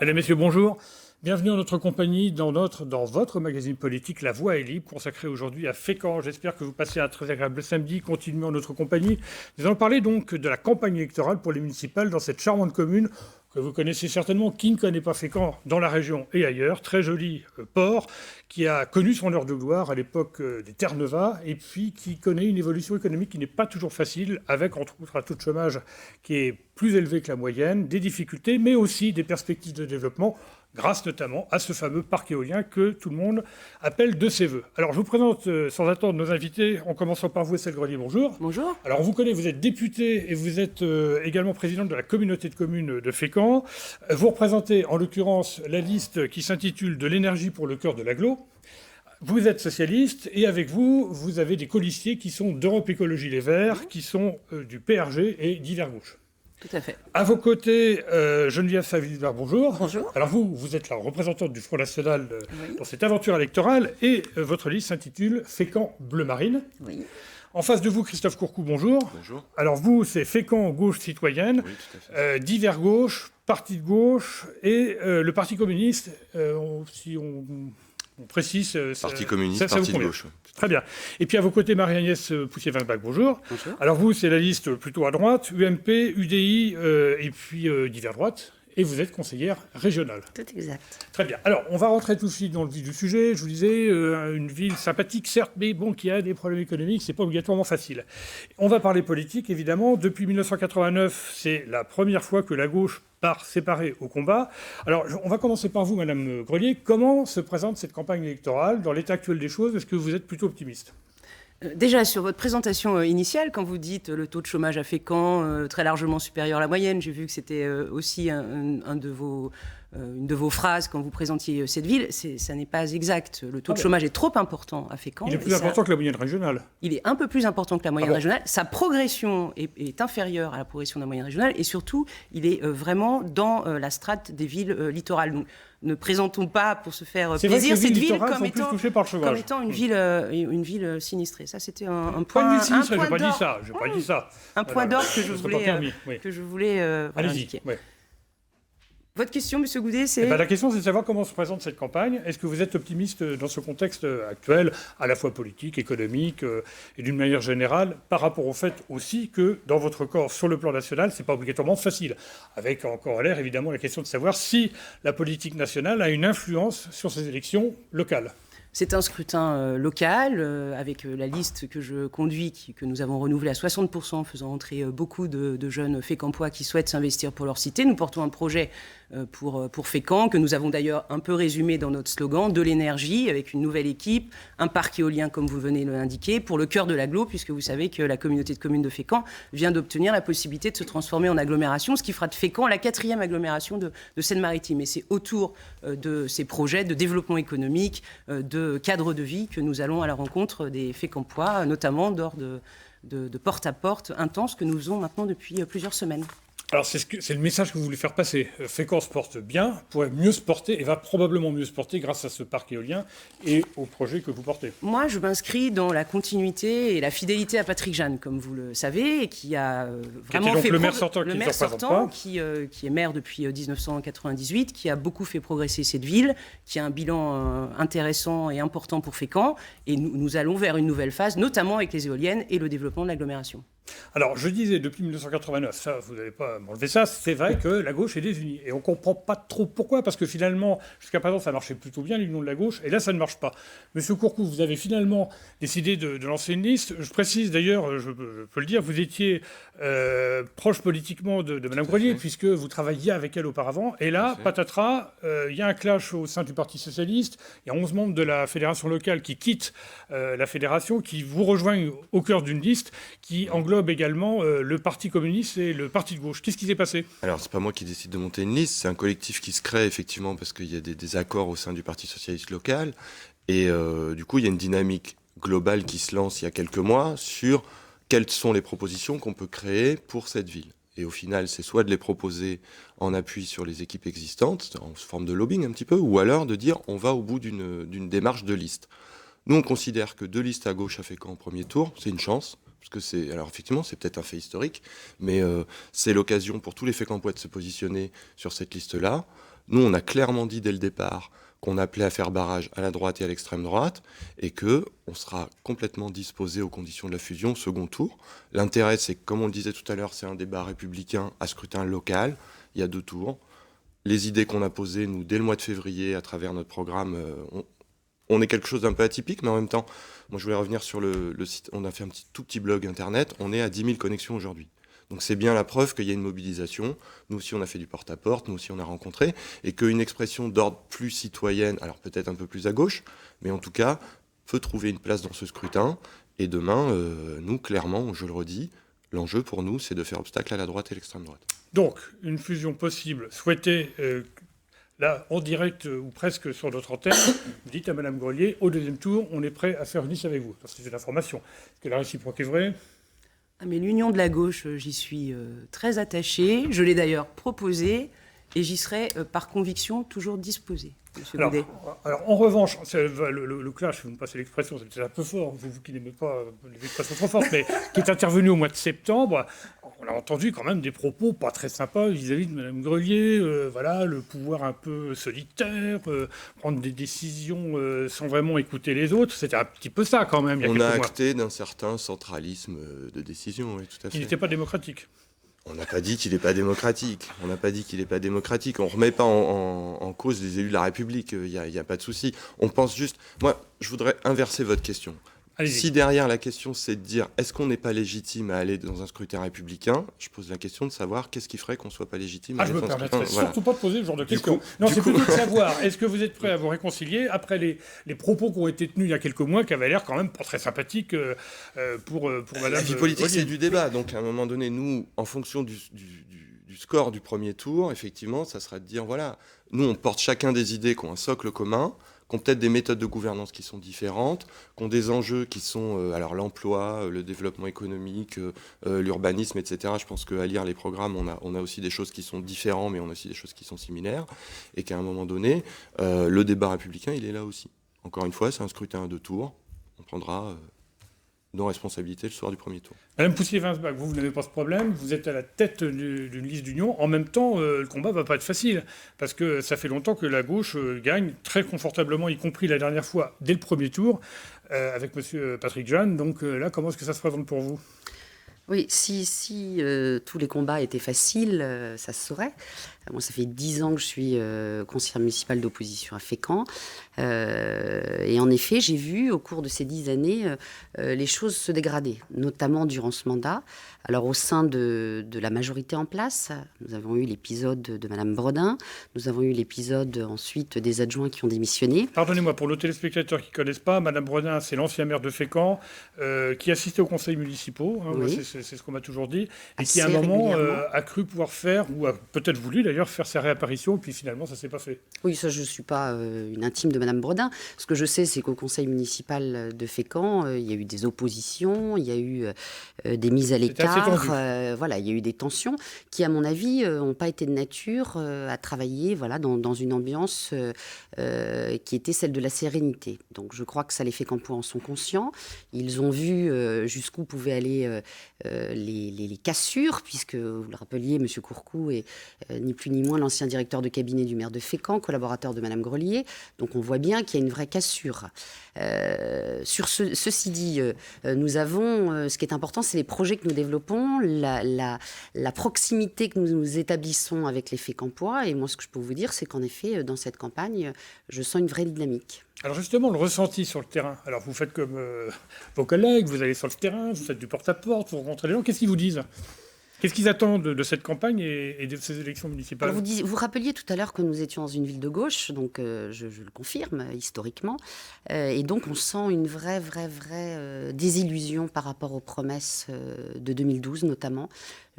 Mesdames, Messieurs, bonjour. Bienvenue en notre compagnie dans votre magazine politique La Voix est libre, consacré aujourd'hui à Fécamp. J'espère que vous passez un très agréable samedi. Continuez en notre compagnie. Nous allons parler donc de la campagne électorale pour les municipales dans cette charmante commune que vous connaissez certainement. Qui ne connaît pas Fécamp dans la région et ailleurs? Très joli port qui a connu son heure de gloire à l'époque des Terre-Neuve et puis qui connaît une évolution économique qui n'est pas toujours facile, avec entre autres un taux de chômage qui est plus élevé que la moyenne, des difficultés, mais aussi des perspectives de développement, grâce notamment à ce fameux parc éolien que tout le monde appelle de ses voeux. Alors, je vous présente sans attendre nos invités, en commençant par vous, Estelle Grelier, bonjour. Bonjour. Alors, on vous connaît, vous êtes député et vous êtes également présidente de la communauté de communes de Fécamp. Vous représentez, en l'occurrence, la liste qui s'intitule « De l'énergie pour le cœur de l'agglo ». Vous êtes socialiste et avec vous, vous avez des colistiers qui sont d'Europe Écologie Les Verts, qui sont du PRG et d'Hiver Gauche. Tout à fait. À vos côtés, Geneviève Saville-Hubert, bonjour. Bonjour. Alors vous êtes la représentante du Front National dans cette aventure électorale et votre liste s'intitule Fécamp Bleu Marine. Oui. En face de vous, Christophe Courcou, bonjour. Bonjour. Alors vous, c'est Fécamp Gauche Citoyenne, Oui, tout à fait. d'Hiver Gauche, Parti de Gauche et le Parti communiste, si on précise... Parti communiste, ça Parti vous de convient. gauche. Très bien. Et puis à vos côtés, Marie-Agnès Poussier-Vinbach, bonjour. Bonjour. Alors vous, c'est la liste plutôt à droite, UMP, UDI et puis d'hiver droite. Et vous êtes conseillère régionale. Tout exact. Très bien. Alors, on va rentrer tout de suite dans le vif du sujet. Je vous disais, une ville sympathique, certes, mais bon, qui a des problèmes économiques, c'est pas obligatoirement facile. On va parler politique, évidemment. Depuis 1989, c'est la première fois que la gauche part séparée au combat. Alors, on va commencer par vous, Madame Grelier. Comment se présente cette campagne électorale dans l'état actuel des choses? Est-ce que vous êtes plutôt optimiste? Déjà, sur votre présentation initiale, quand vous dites le taux de chômage à Fécamp très largement supérieur à la moyenne, j'ai vu que c'était aussi une de vos phrases quand vous présentiez cette ville. Ça n'est pas exact. Le taux de chômage est trop important à Fécamp. Il est plus important que la moyenne régionale. Il est un peu plus important que la moyenne régionale. Sa progression est inférieure à la progression de la moyenne régionale. Et surtout, il est vraiment dans la strate des villes littorales. Donc, ne présentons pas pour se faire plaisir cette ville comme étant une ville sinistrée. Ça, c'était un point. Pas une ville sinistrée, je n'ai pas dit ça. Pas dit ça. Un point d'or que je voulais indiquer. Oui. Votre question, M. Goudet, c'est... La question, c'est de savoir comment se présente cette campagne. Est-ce que vous êtes optimiste dans ce contexte actuel, à la fois politique, économique et d'une manière générale, par rapport au fait aussi que, dans votre corps, sur le plan national, c'est pas obligatoirement facile. Avec en corollaire, évidemment, la question de savoir si la politique nationale a une influence sur ces élections locales. C'est un scrutin local, avec la liste que je conduis, que nous avons renouvelée à 60%, faisant entrer beaucoup de jeunes fécampois qui souhaitent s'investir pour leur cité. Nous portons un projet pour Fécamp, que nous avons d'ailleurs un peu résumé dans notre slogan, de l'énergie, avec une nouvelle équipe, un parc éolien, comme vous venez de l'indiquer, pour le cœur de l'agglo, puisque vous savez que la communauté de communes de Fécamp vient d'obtenir la possibilité de se transformer en agglomération, ce qui fera de Fécamp la 4e agglomération de Seine-Maritime. Et c'est autour de ces projets de développement économique, de cadre de vie, que nous allons à la rencontre des Fécampois, notamment lors de porte-à-porte intense que nous faisons maintenant depuis plusieurs semaines. Alors, c'est le message que vous voulez faire passer. Fécamp se porte bien, pourrait mieux se porter et va probablement mieux se porter grâce à ce parc éolien et au projet que vous portez. Moi, je m'inscris dans la continuité et la fidélité à Patrick Jeanne, comme vous le savez, et qui a vraiment fait... le maire sortant qui est maire depuis 1998, qui a beaucoup fait progresser cette ville, qui a un bilan intéressant et important pour Fécamp. Et nous allons vers une nouvelle phase, notamment avec les éoliennes et le développement de l'agglomération. Alors, je disais, depuis 1989, ça, vous n'allez pas m'enlever ça, c'est vrai que la gauche est désunie. Et on ne comprend pas trop pourquoi, parce que finalement, jusqu'à présent, ça marchait plutôt bien, l'union de la gauche, et là, ça ne marche pas. Monsieur Courcou, vous avez finalement décidé de lancer une liste. Je précise d'ailleurs, je peux le dire, vous étiez proche politiquement de Mme Grelier, puisque vous travailliez avec elle auparavant. Et là, patatras, il y a un clash au sein du Parti socialiste. Il y a 11 membres de la fédération locale qui quittent la fédération, qui vous rejoignent au cœur d'une liste qui englobe également le Parti communiste et le Parti de gauche. Qu'est-ce qui s'est passé? Alors, c'est pas moi qui décide de monter une liste, c'est un collectif qui se crée effectivement parce qu'il y a des accords au sein du Parti socialiste local. Et du coup, il y a une dynamique globale qui se lance il y a quelques mois sur quelles sont les propositions qu'on peut créer pour cette ville. Et au final, c'est soit de les proposer en appui sur les équipes existantes, en forme de lobbying un petit peu, ou alors de dire on va au bout d'une démarche de liste. Nous, on considère que 2 listes à gauche à Fécamp en premier tour, c'est une chance. parce que alors effectivement, c'est peut-être un fait historique, mais c'est l'occasion pour tous les Fécampois de se positionner sur cette liste-là. Nous, on a clairement dit dès le départ qu'on appelait à faire barrage à la droite et à l'extrême droite, et qu'on sera complètement disposé aux conditions de la fusion au second tour. L'intérêt, c'est que, comme on le disait tout à l'heure, c'est un débat républicain à scrutin local. Il y a 2 tours. Les idées qu'on a posées, nous, dès le mois de février, à travers notre programme, on est quelque chose d'un peu atypique, mais en même temps, moi, je voulais revenir sur le site. On a fait un tout petit blog internet. On est à 10 000 connexions aujourd'hui. Donc c'est bien la preuve qu'il y a une mobilisation. Nous aussi, on a fait du porte-à-porte, nous aussi, on a rencontré, et qu'une expression d'ordre plus citoyenne, alors peut-être un peu plus à gauche, mais en tout cas, peut trouver une place dans ce scrutin. Et demain, nous, clairement, je le redis, l'enjeu pour nous, c'est de faire obstacle à la droite et l'extrême droite. Donc, une fusion possible, souhaitée, là, en direct ou presque sur notre antenne. Vous dites à Mme Grelier, au deuxième tour, on est prêt à faire une liste avec vous. C'est une information. Est-ce que la réciproque est vraie ? Ah, mais l'union de la gauche, j'y suis très attachée. Je l'ai d'ailleurs proposée et j'y serai par conviction toujours disposée, monsieur Gaudet. Alors, en revanche, le clash, vous me passez l'expression, c'est un peu fort, vous qui n'aimez pas les expressions trop fortes, mais qui est intervenu au mois de septembre, on a entendu quand même des propos pas très sympas vis-à-vis de Mme Grelier, voilà, le pouvoir un peu solitaire, prendre des décisions sans vraiment écouter les autres. C'était un petit peu ça quand même, il y a quelques mois. On a acté d'un certain centralisme de décision, oui, tout à fait. Il n'était pas démocratique. On n'a pas dit qu'il n'est pas démocratique. On n'a pas dit qu'il n'est pas démocratique. On ne remet pas en cause les élus de la République. Il n'y a pas de souci. On pense juste... Moi, je voudrais inverser votre question. Allez-y. Si derrière la question, c'est de dire est-ce qu'on n'est pas légitime à aller dans un scrutin républicain, je pose la question de savoir qu'est-ce qui ferait qu'on ne soit pas légitime à aller Je me dans un permettrai scrutin. surtout pas de poser ce genre de questions. coup- Non, du c'est coup- plutôt de savoir, est-ce que vous êtes prêt à vous réconcilier après les propos qui ont été tenus il y a quelques mois, qui avaient l'air quand même pas très sympathiques pour Madame La vie politique, Grelier. c'est du débat. Donc, à un moment donné, nous, en fonction du score du premier tour, effectivement, ça sera de dire, voilà, nous, on porte chacun des idées qui ont un socle commun, qui ont peut-être des méthodes de gouvernance qui sont différentes, qui ont des enjeux qui sont alors l'emploi, le développement économique, l'urbanisme, etc. Je pense qu'à lire les programmes, on a aussi des choses qui sont différentes, mais on a aussi des choses qui sont similaires, et qu'à un moment donné, le débat républicain, il est là aussi. Encore une fois, c'est un scrutin à 2 tours. On prendra nos responsabilités le soir du premier tour. Madame Poussier-Winsbach, vous n'avez pas ce problème, vous êtes à la tête d'une liste d'union. En même temps, le combat ne va pas être facile, parce que ça fait longtemps que la gauche gagne très confortablement, y compris la dernière fois, dès le premier tour, avec M. Patrick Jeanne. Donc là, comment est-ce que ça se présente pour vous ? Oui, si tous les combats étaient faciles, ça se saurait. Moi, ça fait 10 ans que je suis conseillère municipale d'opposition à Fécamp. Et en effet, j'ai vu au cours de ces 10 années les choses se dégrader, notamment durant ce mandat. Alors, au sein de la majorité en place, nous avons eu l'épisode de Madame Bredin. Nous avons eu l'épisode ensuite des adjoints qui ont démissionné. Pardonnez-moi, pour nos téléspectateurs qui ne connaissent pas, Madame Bredin, c'est l'ancien maire de Fécamp, qui assistait aux conseils municipaux, hein, Oui. moi, c'est ce qu'on m'a toujours dit, et Assez qui à un moment régulièrement. a cru pouvoir faire, ou a peut-être voulu d'ailleurs, faire sa réapparition, puis finalement ça ne s'est pas fait. Oui, ça, je ne suis pas une intime de Madame Bredin. Ce que je sais, c'est qu'au conseil municipal de Fécamp, il y a eu des oppositions, il y a eu des mises à C'était assez l'écart. tendu. Voilà, il y a eu des tensions qui, à mon avis, n'ont pas été de nature à travailler voilà, dans une ambiance qui était celle de la sérénité. Donc, je crois que ça, les Fécampois en sont conscients. Ils ont vu jusqu'où pouvaient aller les cassures, puisque, vous le rappeliez, M. Courcou est ni plus ni moins l'ancien directeur de cabinet du maire de Fécamp, collaborateur de Madame Grelier. Donc on voit bien qu'il y a une vraie cassure. Ceci dit, nous avons, ce qui est important, c'est les projets que nous développons, la proximité que nous établissons avec les Fécampois. Et moi, ce que je peux vous dire, c'est qu'en effet, dans cette campagne, je sens une vraie dynamique. Alors justement, le ressenti sur le terrain. Alors vous faites comme vos collègues, vous allez sur le terrain, vous faites du porte-à-porte, vous rencontrez les gens. Qu'est-ce qu'ils vous disent ? Qu'est-ce qu'ils attendent de cette campagne et de ces élections municipales ? Alors vous rappeliez tout à l'heure que nous étions dans une ville de gauche, donc je le confirme historiquement. Et donc on sent une vraie désillusion par rapport aux promesses de 2012 notamment.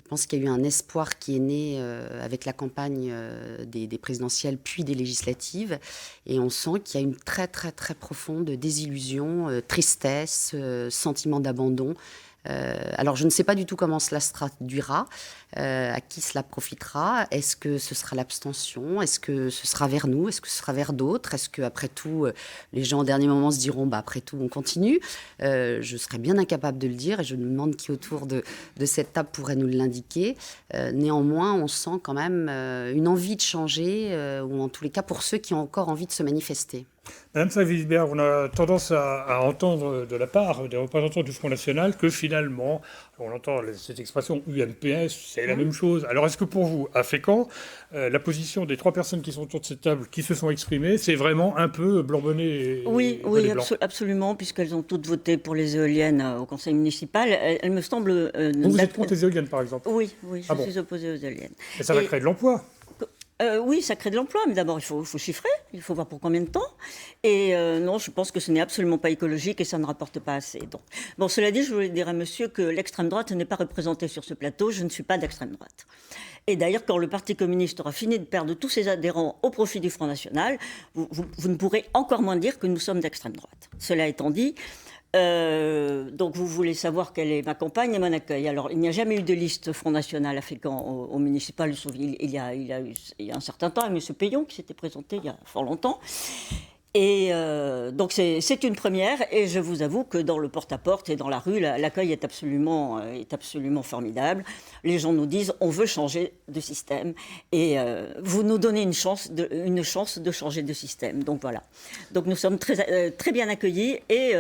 Je pense qu'il y a eu un espoir qui est né avec la campagne des présidentielles puis des législatives. Et on sent qu'il y a une très profonde désillusion, tristesse, sentiment d'abandon Alors, je ne sais pas du tout comment cela se traduira, à qui cela profitera. Est-ce que ce sera l'abstention? Est-ce que ce sera vers nous? Est-ce que ce sera vers d'autres? Est-ce qu'après tout, les gens au dernier moment se diront, après tout, on continue? Je serais bien incapable de le dire et je me demande qui autour de cette table pourrait nous l'indiquer. Néanmoins, on sent quand même une envie de changer, ou en tous les cas pour ceux qui ont encore envie de se manifester. Madame Saville-Berg, on a tendance à entendre de la part des représentants du Front National que finalement, on entend cette expression UMPS, c'est la même chose. Alors est-ce que pour vous, à Fécamp, la position des 3 personnes qui sont autour de cette table, qui se sont exprimées, c'est vraiment un peu blanc-bonnet et Oui, absolument, puisqu'elles ont toutes voté pour les éoliennes au conseil municipal. Elle me semble... vous êtes contre les éoliennes, par exemple? Oui, je suis opposée aux éoliennes. Et ça va créer de l'emploi? Oui, ça crée de l'emploi, mais d'abord, il faut chiffrer, il faut voir pour combien de temps. Et non, je pense que ce n'est absolument pas écologique et ça ne rapporte pas assez. Donc, bon, cela dit, je voulais dire à monsieur que l'extrême droite n'est pas représentée sur ce plateau. Je ne suis pas d'extrême droite. Et d'ailleurs, quand le Parti communiste aura fini de perdre tous ses adhérents au profit du Front National, vous ne pourrez encore moins dire que nous sommes d'extrême droite. Cela étant dit... donc vous voulez savoir quelle est ma campagne et mon accueil. Alors il n'y a jamais eu de liste Front National à Fécamp au municipal. Il y a un certain temps, M. Payon qui s'était présenté il y a fort longtemps. Et donc c'est une première et je vous avoue que dans le porte-à-porte et dans la rue, l'accueil est absolument formidable. Les gens nous disent on veut changer de système et vous nous donnez une chance de changer de système. Donc voilà. Donc nous sommes très bien accueillis et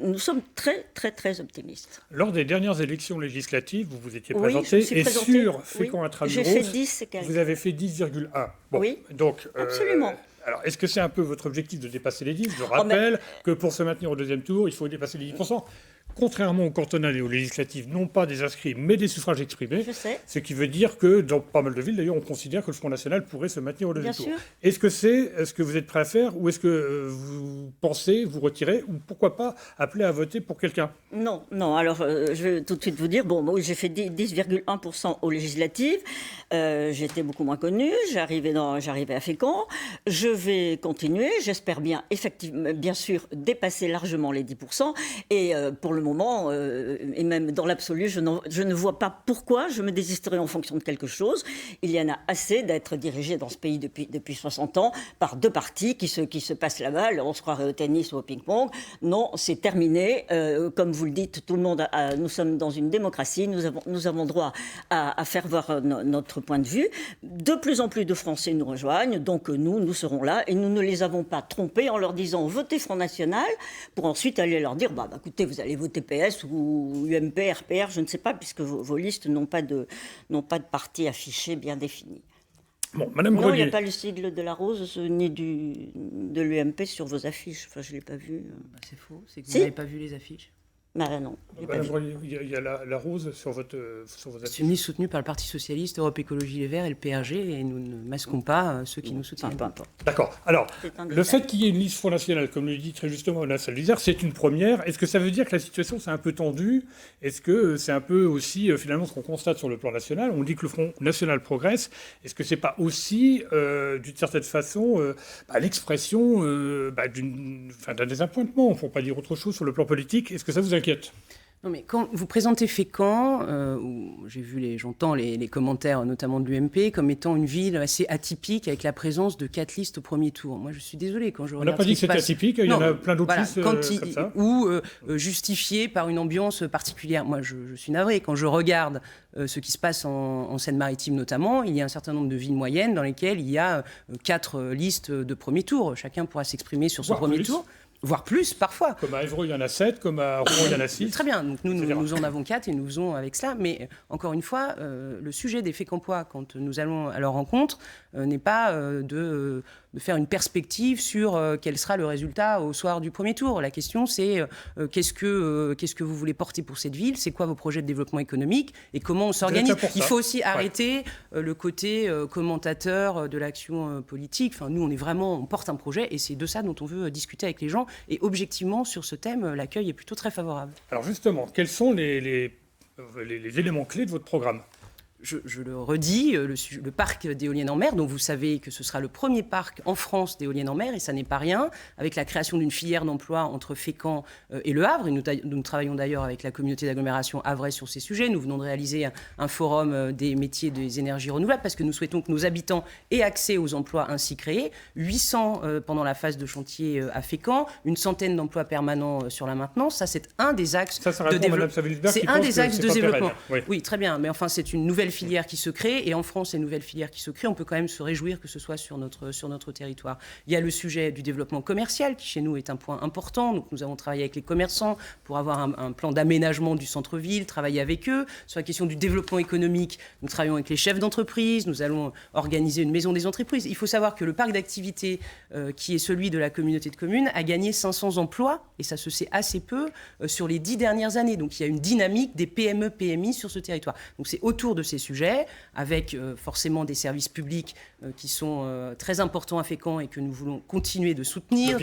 nous sommes très très très optimistes. Lors des dernières élections législatives, vous vous étiez présenté et sur Fécamp Intramuros, j'ai fait 10 et quelques. Vous avez fait 10,1. Bon, oui, donc absolument. Alors, est-ce que c'est un peu votre objectif de dépasser les 10? Je rappelle que pour se maintenir au deuxième tour, il faut dépasser les 10%. Contrairement aux cantonales et aux législatives, non pas des inscrits, mais des suffrages exprimés. Je sais. Ce qui veut dire que dans pas mal de villes, d'ailleurs, on considère que le Front National pourrait se maintenir au deuxième tour. Bien sûr. Est-ce que c'est ce que vous êtes prêt à faire ou est-ce que vous pensez vous retirer ou pourquoi pas appeler à voter pour quelqu'un? Non. Alors, je vais tout de suite vous dire, moi, j'ai fait 10,1% aux législatives. J'étais beaucoup moins connue. J'arrivais à Fécamp. Je vais continuer. J'espère bien, effectivement, bien sûr, dépasser largement les 10%. Et pour le moment, et même dans l'absolu, je ne vois pas pourquoi je me désisterai en fonction de quelque chose. Il y en a assez d'être dirigé dans ce pays depuis 60 ans par 2 partis qui se passent la balle. On se croirait au tennis ou au ping-pong. Non, c'est terminé. Comme vous le dites, tout le monde nous sommes dans une démocratie. Nous avons droit à faire voir notre point de vue. De plus en plus de Français nous rejoignent. Donc nous serons là. Et nous ne les avons pas trompés en leur disant votez Front National pour ensuite aller leur dire écoutez, vous allez voter PS ou UMP, RPR, je ne sais pas, puisque vos listes n'ont pas de parti affiché bien défini. Bon, Madame Non, Grelier. il n'y a pas le sigle de la Rose ni de l'UMP sur vos affiches. Enfin, je ne l'ai pas vu. C'est faux, c'est que vous n'avez pas vu les affiches. Non. Madame Grelier, il y a la rose sur vos affiches. C'est une liste soutenue par le Parti Socialiste, Europe Écologie Les Verts et le PRG, et nous ne masquons pas ceux qui nous soutiennent. D'accord. Alors, le fait qu'il y ait une liste Front National, comme le dit très justement Madame Saville-Berg, c'est une première. Est-ce que ça veut dire que la situation s'est un peu tendue? Est-ce que c'est un peu aussi, finalement, ce qu'on constate sur le plan national? On dit que le Front National progresse. Est-ce que c'est pas aussi, d'une certaine façon, l'expression d'un désappointement, pour ne pas dire autre chose, sur le plan politique? Est-ce que ça vous inquiète? Non, mais quand vous présentez Fécamp, où j'entends les commentaires, notamment de l'UMP, comme étant une ville assez atypique avec la présence de 4 listes au premier tour. Moi, je suis désolée quand je regarde. On n'a pas dit que c'était atypique, il y en a plein d'autres listes comme ça. Ou justifié par une ambiance particulière. Moi, je suis navrée. Quand je regarde ce qui se passe en Seine-Maritime notamment, il y a un certain nombre de villes moyennes dans lesquelles il y a 4 listes de premier tour. Chacun pourra s'exprimer sur son premier tour. Voire plus, parfois. Comme à Évreux, il y en a 7, comme à Rouen, il y en a 6. Très bien, donc nous en avons 4 et nous faisons avec cela. Mais encore une fois, le sujet des Fécampois, quand nous allons à leur rencontre, n'est pas de faire une perspective sur quel sera le résultat au soir du premier tour. La question, c'est qu'est-ce que vous voulez porter pour cette ville? C'est quoi vos projets de développement économique? Et comment on s'organise? Il faut aussi arrêter le côté commentateur de l'action politique. Enfin, nous, on porte un projet et c'est de ça dont on veut discuter avec les gens. Et objectivement, sur ce thème, l'accueil est plutôt très favorable. Alors justement, quels sont les éléments clés de votre programme? je le redis, le parc d'éoliennes en mer, dont vous savez que ce sera le premier parc en France d'éoliennes en mer, et ça n'est pas rien, avec la création d'une filière d'emploi entre Fécamp et Le Havre. Et nous travaillons d'ailleurs avec la communauté d'agglomération havraise sur ces sujets. Nous venons de réaliser un forum des métiers des énergies renouvelables, parce que nous souhaitons que nos habitants aient accès aux emplois ainsi créés. 800 pendant la phase de chantier à Fécamp, une centaine d'emplois permanents sur la maintenance. Ça, c'est un des axes de développement. C'est un des axes de développement. Oui, très bien. Mais enfin, c'est une nouvelle filière qui se crée, et en France, ces nouvelles filières qui se créent, on peut quand même se réjouir que ce soit sur notre territoire. Il y a le sujet du développement commercial, qui chez nous est un point important. Donc, nous avons travaillé avec les commerçants pour avoir un plan d'aménagement du centre-ville, travailler avec eux. Sur la question du développement économique, nous travaillons avec les chefs d'entreprise, nous allons organiser une maison des entreprises. Il faut savoir que le parc d'activité, qui est celui de la communauté de communes, a gagné 500 emplois, et ça se sait assez peu, sur les 10 dernières années. Donc, il y a une dynamique des PME, PMI sur ce territoire. Donc, c'est autour de ces sujets, avec forcément des services publics qui sont très importants à Fécamp et que nous voulons continuer de soutenir.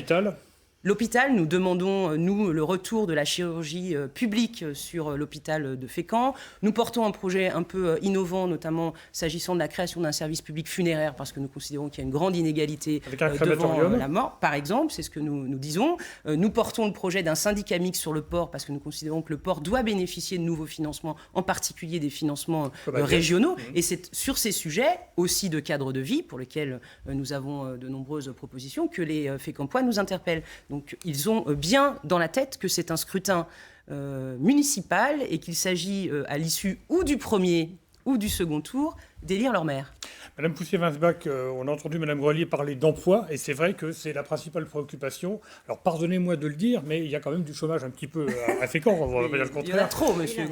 L'hôpital, nous demandons, nous, le retour de la chirurgie publique sur l'hôpital de Fécamp. Nous portons un projet un peu innovant, notamment s'agissant de la création d'un service public funéraire, parce que nous considérons qu'il y a une grande inégalité devant la mort, par exemple, c'est ce que nous disons. Nous portons le projet d'un syndicat mixte sur le port, parce que nous considérons que le port doit bénéficier de nouveaux financements, en particulier des financements régionaux. Et c'est sur ces sujets, aussi de cadre de vie, pour lesquels nous avons de nombreuses propositions, que les Fécampois nous interpellent. Donc, ils ont bien dans la tête que c'est un scrutin municipal et qu'il s'agit, à l'issue ou du premier ou du second tour, d'élire leur maire. Madame Poussier-Winsbach, on a entendu Madame Grelier parler d'emploi, et c'est vrai que c'est la principale préoccupation. Alors, pardonnez-moi de le dire, mais il y a quand même du chômage un petit peu à Fécamp, on va pas dire le contraire. Il y en a trop, monsieur.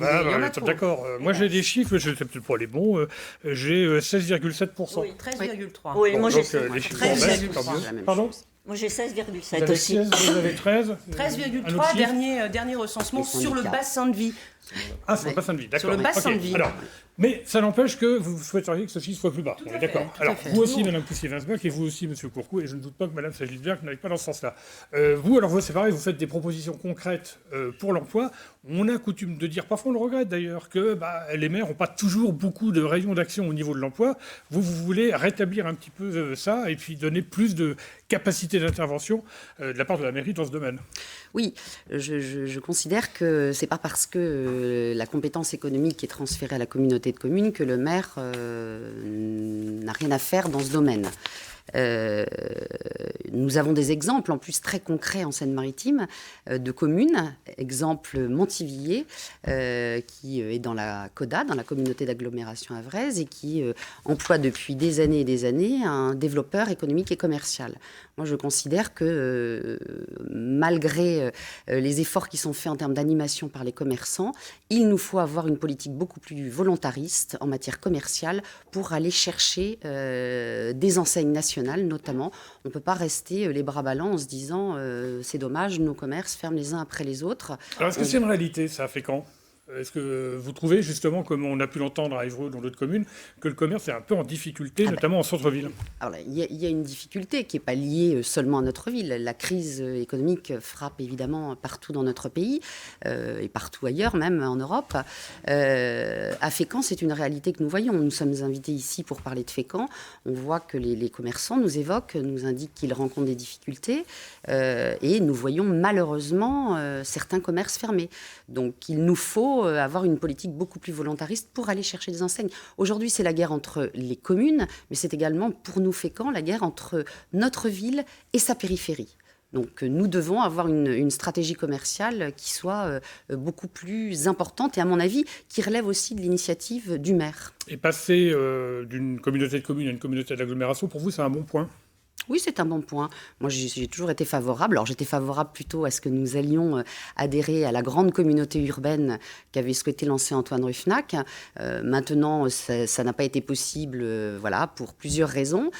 D'accord. Moi, j'ai des chiffres, je ne sais peut-être pas les bons. J'ai 16,7%. Oui, 13,3%. Oui, moi j'ai les chiffres en baisse. Pardon. Moi, j'ai 16,7 aussi. Vous avez 13. 13,3, dernier recensement sur le bassin de vie. Ah, sur le bassin de vie, d'accord. Sur le bassin de vie. Alors, mais ça n'empêche que vous souhaiteriez que ce chiffre soit plus bas. On est d'accord. Alors, vous aussi, Madame Poussier-Winsbach, et vous aussi, Monsieur Courcou, et je ne doute pas que Madame Sagilberg n'aille pas dans ce sens-là. Vous, c'est pareil, vous faites des propositions concrètes pour l'emploi. On a coutume de dire, parfois on le regrette d'ailleurs, que les maires n'ont pas toujours beaucoup de rayons d'action au niveau de l'emploi. Vous voulez rétablir un petit peu ça, et puis donner plus de capacité d'intervention de la part de la mairie dans ce domaine. Oui, je considère que c'est pas parce que la compétence économique est transférée à la communauté de communes que le maire n'a rien à faire dans ce domaine. Nous avons des exemples en plus très concrets en Seine-Maritime de communes, exemple Montivilliers qui est dans la CODA, dans la communauté d'agglomération havraise, et qui emploie depuis des années et des années un développeur économique et commercial. Moi, je considère que malgré les efforts qui sont faits en termes d'animation par les commerçants, il nous faut avoir une politique beaucoup plus volontariste en matière commerciale pour aller chercher des enseignes nationales, notamment. On ne peut pas rester les bras ballants en se disant c'est dommage, nos commerces ferment les uns après les autres. Alors, est-ce que c'est une réalité, ça, Fécamp ? Est-ce que vous trouvez, justement, comme on a pu l'entendre à Évreux, dans d'autres communes, que le commerce est un peu en difficulté, notamment en centre-ville ? Alors, il y a une difficulté qui n'est pas liée seulement à notre ville. La crise économique frappe évidemment partout dans notre pays, et partout ailleurs, même en Europe. À Fécamp, c'est une réalité que nous voyons. Nous sommes invités ici pour parler de Fécamp. On voit que les commerçants nous évoquent, nous indiquent qu'ils rencontrent des difficultés, et nous voyons malheureusement certains commerces fermés. Donc, il nous faut avoir une politique beaucoup plus volontariste pour aller chercher des enseignes. Aujourd'hui, c'est la guerre entre les communes, mais c'est également, pour nous, Fécamp, la guerre entre notre ville et sa périphérie. Donc, nous devons avoir une stratégie commerciale qui soit beaucoup plus importante et, à mon avis, qui relève aussi de l'initiative du maire. Et passer d'une communauté de communes à une communauté d'agglomération, pour vous, c'est un bon point ? Oui, c'est un bon point. Moi, j'ai toujours été favorable. Alors, j'étais favorable plutôt à ce que nous allions adhérer à la grande communauté urbaine qu'avait souhaité lancer Antoine Ruffnac. Maintenant, ça n'a pas été possible, pour plusieurs raisons.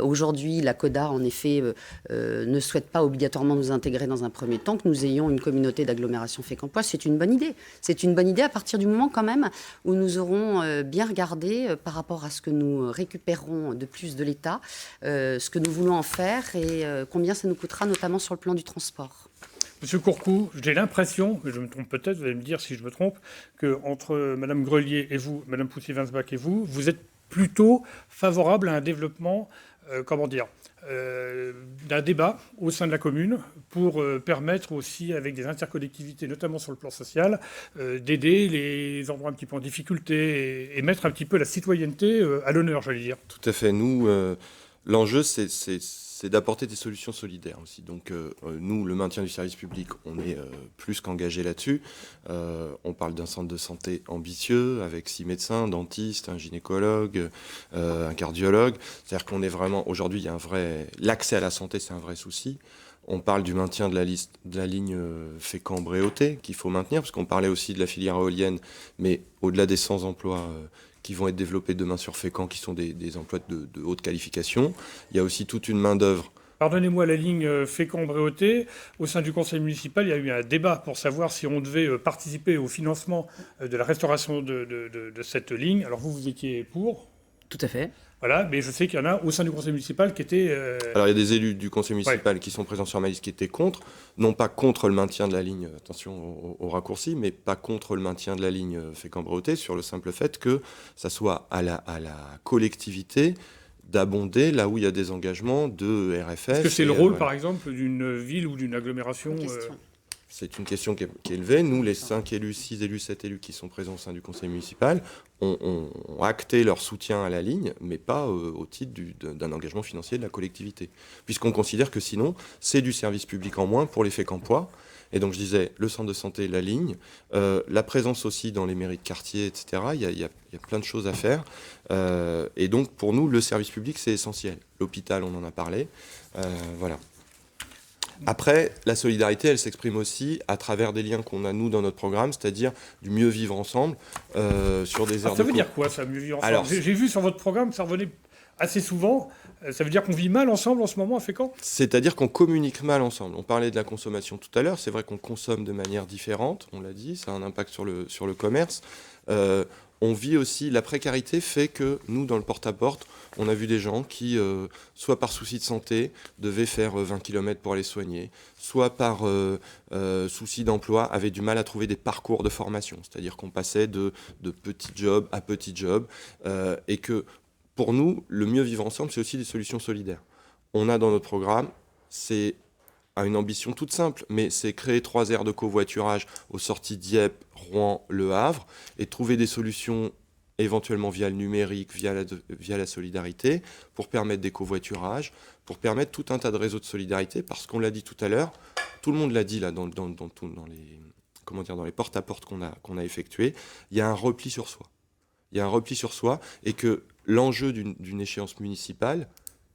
Aujourd'hui, la CODA, en effet, ne souhaite pas obligatoirement nous intégrer dans un premier temps, que nous ayons une communauté d'agglomération fécampoise. C'est une bonne idée. C'est une bonne idée à partir du moment, quand même, où nous aurons bien regardé par rapport à ce que nous récupérons de plus de l'État, ce que nous voulons en faire et combien ça nous coûtera, notamment sur le plan du transport. Monsieur Courcou, j'ai l'impression, mais je me trompe peut-être, vous allez me dire si je me trompe, qu'entre Madame Grelier et vous, Madame Poussy-Winsbach et vous êtes plutôt favorable à un développement, d'un débat au sein de la commune pour permettre aussi, avec des intercollectivités, notamment sur le plan social, d'aider les endroits un petit peu en difficulté et mettre un petit peu la citoyenneté à l'honneur, j'allais dire. Tout à fait. Nous, l'enjeu, c'est d'apporter des solutions solidaires aussi. Donc, nous, le maintien du service public, on est plus qu'engagé là-dessus. On parle d'un centre de santé ambitieux, avec 6 médecins, dentistes, un gynécologue, un cardiologue. C'est-à-dire qu'on est vraiment... Aujourd'hui, il y a l'accès à la santé, c'est un vrai souci. On parle du maintien de la ligne Fécamp-Bréauté, qu'il faut maintenir, parce qu'on parlait aussi de la filière éolienne, mais au-delà des 100 emplois... qui vont être développés demain sur Fécamp, qui sont des emplois de haute qualification. Il y a aussi toute une main-d'œuvre. Pardonnez-moi, la ligne Fécamp-Bréauté, au sein du conseil municipal, il y a eu un débat pour savoir si on devait participer au financement de la restauration de cette ligne. Alors vous étiez pour ? Tout à fait. Voilà, mais je sais qu'il y en a au sein du conseil municipal qui étaient... Alors il y a des élus du conseil municipal qui sont présents sur ma liste qui étaient contre, non pas contre le maintien de la ligne, attention au raccourci, mais pas contre le maintien de la ligne Fécamp-Bréauté, sur le simple fait que ça soit à la collectivité d'abonder là où il y a des engagements de RFS. Est-ce que c'est le rôle, par exemple, d'une ville ou d'une agglomération C'est une question qui est élevée. Nous, les 5 élus, 6 élus, 7 élus qui sont présents au sein du conseil municipal ont acté leur soutien à la ligne, mais pas au titre d'un engagement financier de la collectivité. Puisqu'on considère que sinon, c'est du service public en moins pour les Fécampois. Et donc, je disais, le centre de santé, la ligne, la présence aussi dans les mairies de quartier, etc. Il y a plein de choses à faire. Et donc, pour nous, le service public, c'est essentiel. L'hôpital, on en a parlé. Voilà. Après, la solidarité, elle s'exprime aussi à travers des liens qu'on a, nous, dans notre programme, c'est-à-dire du mieux vivre ensemble sur des aires de... Ça veut dire quoi, ça, mieux vivre ensemble? Alors, j'ai vu sur votre programme, ça revenait assez souvent. Ça veut dire qu'on vit mal ensemble en ce moment à Fécamp? C'est-à-dire qu'on communique mal ensemble. On parlait de la consommation tout à l'heure. C'est vrai qu'on consomme de manière différente, on l'a dit, ça a un impact sur le commerce. On vit aussi, la précarité fait que nous, dans le porte-à-porte, on a vu des gens qui, soit par souci de santé, devaient faire 20 km pour aller soigner, soit par souci d'emploi, avaient du mal à trouver des parcours de formation. C'est-à-dire qu'on passait de petits jobs à petits jobs. Et que, pour nous, le mieux vivre ensemble, c'est aussi des solutions solidaires. On a dans notre programme, c'est a une ambition toute simple, mais c'est créer 3 aires de covoiturage aux sorties Dieppe, Rouen, Le Havre, et trouver des solutions éventuellement via le numérique, via la solidarité, pour permettre des covoiturages, pour permettre tout un tas de réseaux de solidarité, parce qu'on l'a dit tout à l'heure, tout le monde l'a dit là dans les porte-à-porte qu'on a effectués, il y a un repli sur soi. Il y a un repli sur soi, et que l'enjeu d'une échéance municipale,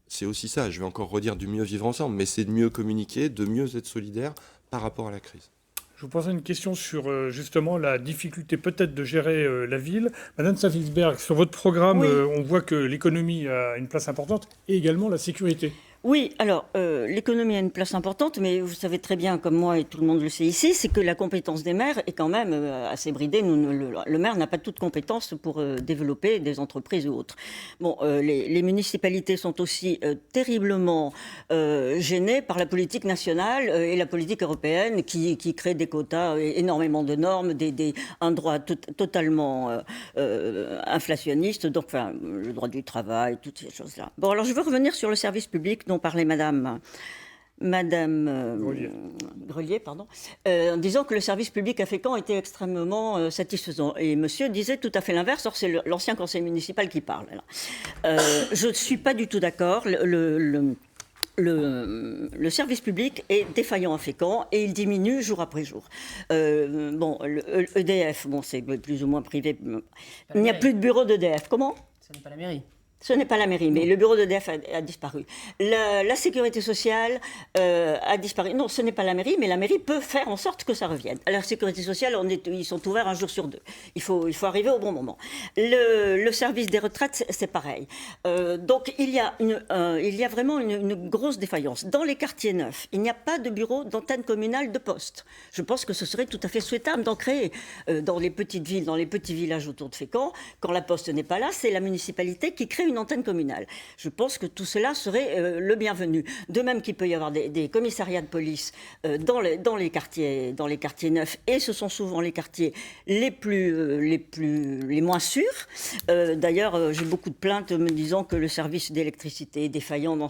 c'est aussi ça, je vais encore redire du mieux vivre ensemble, mais c'est de mieux communiquer, de mieux être solidaire par rapport à la crise. Je vous pose une question sur justement la difficulté peut-être de gérer la ville. Madame Safinsberg, sur votre programme, oui. On voit que l'économie a une place importante et également la sécurité. Oui, alors l'économie a une place importante, mais vous savez très bien, comme moi et tout le monde le sait ici, c'est que la compétence des maires est quand même assez bridée. Le maire n'a pas toute compétence pour développer des entreprises ou autres. Bon, les municipalités sont aussi terriblement gênées par la politique nationale et la politique européenne qui crée des quotas, énormément de normes, un droit totalement inflationniste, donc enfin, le droit du travail, toutes ces choses-là. Bon, alors je veux revenir sur le service public dont parlait Madame Grelier, en disant que le service public à Fécamp était extrêmement satisfaisant. Et monsieur disait tout à fait l'inverse, or c'est l'ancien conseil municipal qui parle. Je ne suis pas du tout d'accord. Le service public est défaillant à Fécamp et il diminue jour après jour. EDF, c'est plus ou moins privé. Il n'y a plus de bureau d'EDF. Comment ? Ce n'est pas la mairie. Ce n'est pas la mairie, mais le bureau d'EDF a disparu. La sécurité sociale a disparu. Non, ce n'est pas la mairie, mais la mairie peut faire en sorte que ça revienne. À la sécurité sociale, ils sont ouverts 1 jour sur 2. Il faut arriver au bon moment. Le service des retraites, c'est pareil. Donc, il y a vraiment une grosse défaillance. Dans les quartiers neufs, il n'y a pas de bureau d'antenne communale de poste. Je pense que ce serait tout à fait souhaitable d'en créer dans les petites villes, dans les petits villages autour de Fécamp. Quand la poste n'est pas là, c'est la municipalité qui crée une une antenne communale. Je pense que tout cela serait le bienvenu. De même qu'il peut y avoir des commissariats de police dans les quartiers neufs, et ce sont souvent les quartiers les moins sûrs. D'ailleurs, j'ai beaucoup de plaintes me disant que le service d'électricité est défaillant dans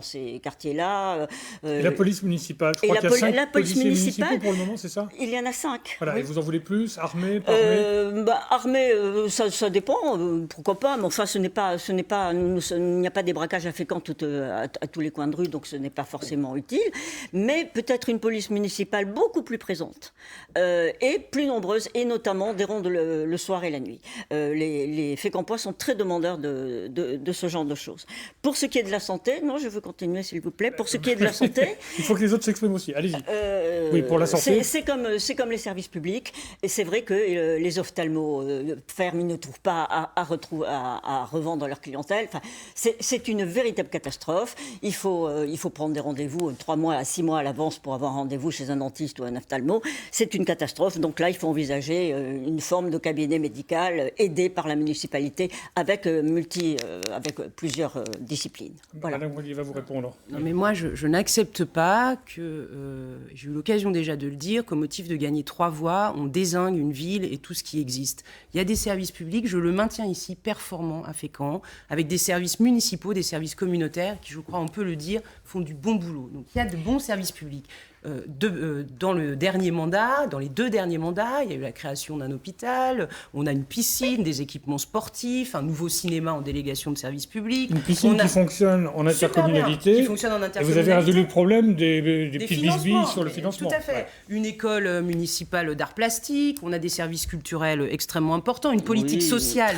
ces quartiers-là. Et la police municipale, je crois qu'il y a 5 policiers municipaux pour le moment, c'est ça ? Il y en a 5. Voilà, Oui. et vous en voulez plus ? Armés, pas armés ? Armés, ça dépend, pourquoi pas, mais enfin il n'y a pas des braquages à Fécamp à tous les coins de rue, donc ce n'est pas forcément utile, mais peut-être une police municipale beaucoup plus présente et plus nombreuse, et notamment des rondes le soir et la nuit. Les Fécampois sont très demandeurs de ce genre de choses. Pour ce qui est de la santé, non, je veux continuer s'il vous plaît, pour ce qui est de la santé... Il faut que les autres s'expriment aussi, allez-y. Oui, pour la santé. C'est comme les services publics, et c'est vrai que les ophtalmos ferment, ils ne trouvent pas à revendre leur clientèle. Enfin, c'est une véritable catastrophe. Il faut prendre des rendez-vous 3 mois à 6 mois à l'avance pour avoir un rendez-vous chez un dentiste ou un ophtalmo. C'est une catastrophe. Donc là, il faut envisager une forme de cabinet médical aidé par la municipalité avec plusieurs disciplines. Voilà. Madame Grelier va vous répondre. Non, mais moi, je n'accepte pas que, j'ai eu l'occasion déjà de le dire, qu'au motif de gagner 3 voix, on dézingue une ville et tout ce qui existe. Il y a des services publics, je le maintiens ici, performants à Fécamp, avec des services municipaux, des services communautaires, qui, je crois, on peut le dire, font du bon boulot. Donc il y a de bons services publics. Dans les 2 derniers mandats, il y a eu la création d'un hôpital, on a une piscine, des équipements sportifs, un nouveau cinéma en délégation de service public. Une piscine qui fonctionne en intercommunalité. Qui fonctionne en intercommunalité. Et vous avez résolu le problème des petites bisbilles sur le financement. Tout à fait. Ouais. Une école municipale d'art plastique, on a des services culturels extrêmement importants, une politique sociale,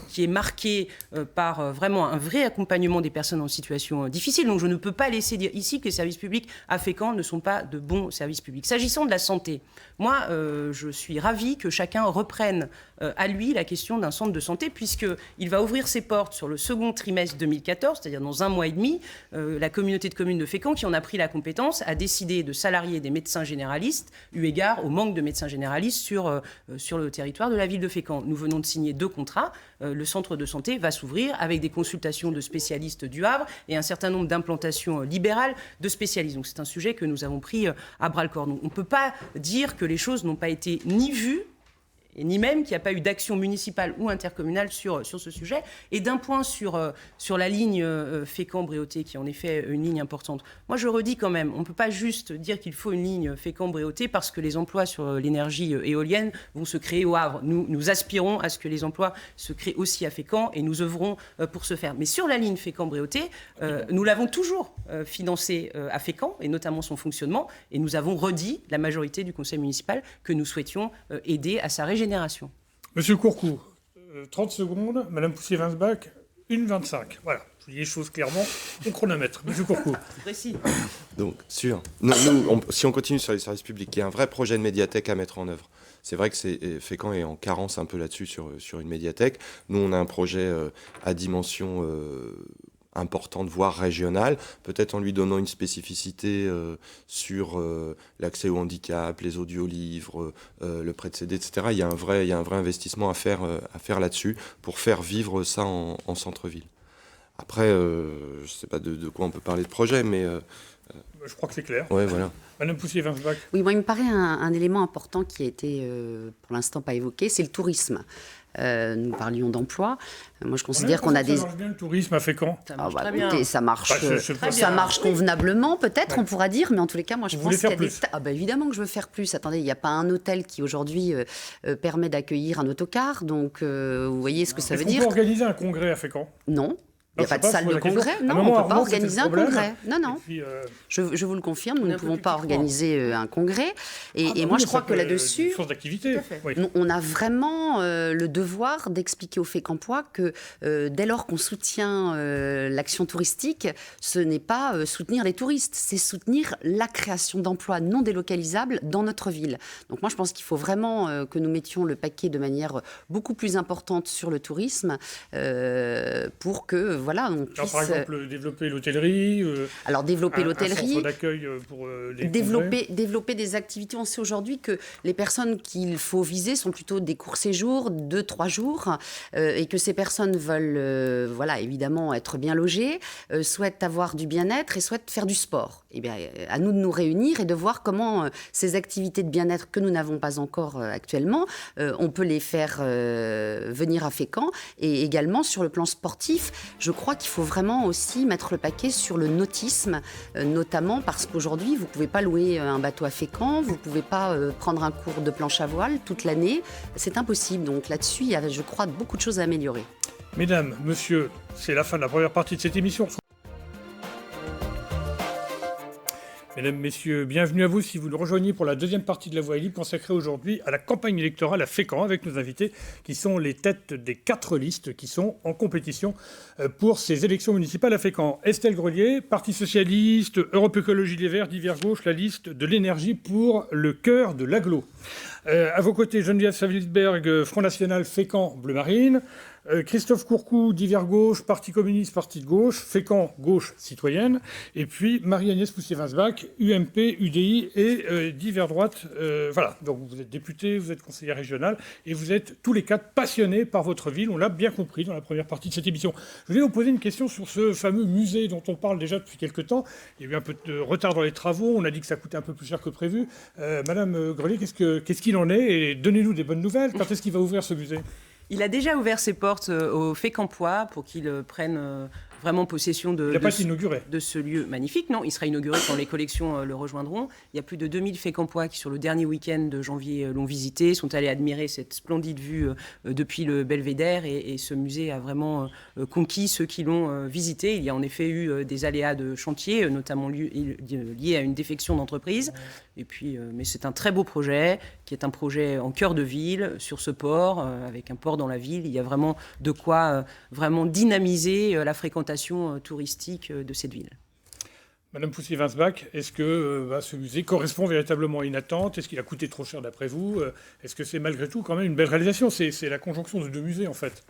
qui est marquée par vraiment un vrai accompagnement des personnes en situation difficile. Donc je ne peux pas laisser dire ici que les services publics à Fécamp ne sont pas de bons services publics. S'agissant de la santé, moi, je suis ravie que chacun reprenne à lui la question d'un centre de santé, puisqu'il va ouvrir ses portes sur le second trimestre 2014, c'est-à-dire dans 1 mois et demi. La communauté de communes de Fécamp, qui en a pris la compétence, a décidé de salarier des médecins généralistes, eu égard au manque de médecins généralistes sur le territoire de la ville de Fécamp. Nous venons de signer 2 contrats. Le centre de santé va s'ouvrir avec des consultations de spécialistes du Havre et un certain nombre d'implantations libérales de spécialistes. Donc c'est un sujet que nous avons pris à bras-le-corps. Donc on ne peut pas dire que les choses n'ont pas été ni vues, et ni même qu'il n'y a pas eu d'action municipale ou intercommunale sur ce sujet. Et d'un point sur la ligne Fécamp-Bréauté, qui est en effet une ligne importante, moi je redis quand même, on ne peut pas juste dire qu'il faut une ligne Fécamp-Bréauté parce que les emplois sur l'énergie éolienne vont se créer au Havre. Nous aspirons à ce que les emplois se créent aussi à Fécamp et nous œuvrons pour ce faire. Mais sur la ligne Fécamp-Bréauté, nous l'avons toujours financée à Fécamp, et notamment son fonctionnement, et nous avons redit, la majorité du conseil municipal, que nous souhaitions aider à sa régénération. Monsieur Courcou, 30 secondes, Madame Poussier-Winsbach, 1,25. Voilà, je dis les choses clairement au chronomètre. Monsieur Courcou. Précis. Donc, sûr. Si on continue sur les services publics, il y a un vrai projet de médiathèque à mettre en œuvre. C'est vrai que Fécamp est en carence un peu là-dessus sur une médiathèque. Nous, on a un projet à dimension importante, voire régionale, peut-être en lui donnant une spécificité sur l'accès au handicap, les audiolivres, le prêt de CD, etc. Il y a un vrai investissement à faire là-dessus pour faire vivre ça en centre-ville. Après, je ne sais pas de quoi on peut parler de projet, mais... Je crois que c'est clair. Ouais, voilà. Madame Poussier-Winsbach. Oui, moi, il me paraît un élément important qui a été, pour l'instant, pas évoqué, c'est le tourisme. Nous parlions d'emploi. Moi, je considère qu'on a des... Ça marche bien le tourisme à Fécamp. Ça marche très bien. Écoutez, ça marche, ça marche convenablement, peut-être, on pourra dire, mais en tous les cas, moi, je Vous pense voulez qu'il y a faire des... plus. Évidemment que je veux faire plus. Attendez, il n'y a pas un hôtel qui, aujourd'hui, permet d'accueillir un autocar. Donc, vous voyez ce que ça veut dire. On peut organiser un congrès à Fécamp? Non. Il n'y a pas de salle de congrès. Non, Non, on ne peut pas organiser un congrès. Non, non. Puis, je vous le confirme, nous ne pouvons pas organiser un congrès. Et moi, je crois que là-dessus, source d'activité. Oui. on a vraiment le devoir d'expliquer aux Fécampois que dès lors qu'on soutient l'action touristique, ce n'est pas soutenir les touristes, c'est soutenir la création d'emplois non délocalisables dans notre ville. Donc moi, je pense qu'il faut vraiment que nous mettions le paquet de manière beaucoup plus importante sur le tourisme pour que voilà, on Alors, puisse... par exemple, développer l'hôtellerie, Alors, développer un l'hôtellerie, centre d'accueil pour les congrès. développer des activités. On sait aujourd'hui que les personnes qu'il faut viser sont plutôt des courts séjours, 2-3 jours, et que ces personnes veulent, voilà, évidemment, être bien logées, souhaitent avoir du bien-être et souhaitent faire du sport. Eh bien, à nous de nous réunir et de voir comment ces activités de bien-être que nous n'avons pas encore actuellement, on peut les faire venir à Fécamp. Et également, sur le plan sportif, je crois qu'il faut vraiment aussi mettre le paquet sur le nautisme, notamment parce qu'aujourd'hui, vous ne pouvez pas louer un bateau à Fécamp, vous ne pouvez pas prendre un cours de planche à voile toute l'année. C'est impossible. Donc là-dessus, il y a, je crois, beaucoup de choses à améliorer. Mesdames, messieurs, c'est la fin de la première partie de cette émission. Mesdames, Messieurs, bienvenue à vous si vous nous rejoignez pour la deuxième partie de La Voix est libre consacrée aujourd'hui à la campagne électorale à Fécamp avec nos invités qui sont les têtes des 4 listes qui sont en compétition pour ces élections municipales à Fécamp. Estelle Grelier, Parti Socialiste, Europe Écologie Les Verts, Divers Gauche, la liste de l'énergie pour le cœur de l'agglo. À vos côtés, Geneviève Savitsberg, Front National Fécamp Bleu Marine. Christophe Courcou, Divers Gauche, Parti communiste, Parti de gauche, Fécamp Gauche citoyenne, et puis Marie-Agnès Poussier-Winsbach, UMP, UDI et Divers Droite. Voilà, donc vous êtes député, vous êtes conseiller régional, et vous êtes tous les 4 passionnés par votre ville, on l'a bien compris dans la première partie de cette émission. Je voulais vous poser une question sur ce fameux musée dont on parle déjà depuis quelques temps. Il y a eu un peu de retard dans les travaux, on a dit que ça coûtait un peu plus cher que prévu. Madame Grelier, qu'est-ce qu'il en est? Et donnez-nous des bonnes nouvelles, quand est-ce qu'il va ouvrir ce musée? Il a déjà ouvert ses portes aux Fécampois pour qu'ils prennent vraiment possession de ce lieu magnifique. Non, il sera inauguré quand les collections le rejoindront. Il y a plus de 2000 Fécampois qui, sur le dernier week-end de janvier, l'ont visité, sont allés admirer cette splendide vue depuis le Belvédère. Et ce musée a vraiment conquis ceux qui l'ont visité. Il y a en effet eu des aléas de chantier, notamment liés à une défection d'entreprise. Et puis, mais c'est un très beau projet, qui est un projet en cœur de ville, sur ce port, avec un port dans la ville. Il y a vraiment de quoi vraiment dynamiser la fréquentation touristique de cette ville. Madame Poussier-Winsbach, est-ce que ce musée correspond véritablement à une attente? Est-ce qu'il a coûté trop cher d'après vous? Est-ce que c'est malgré tout quand même une belle réalisation? C'est la conjonction de 2 musées en fait.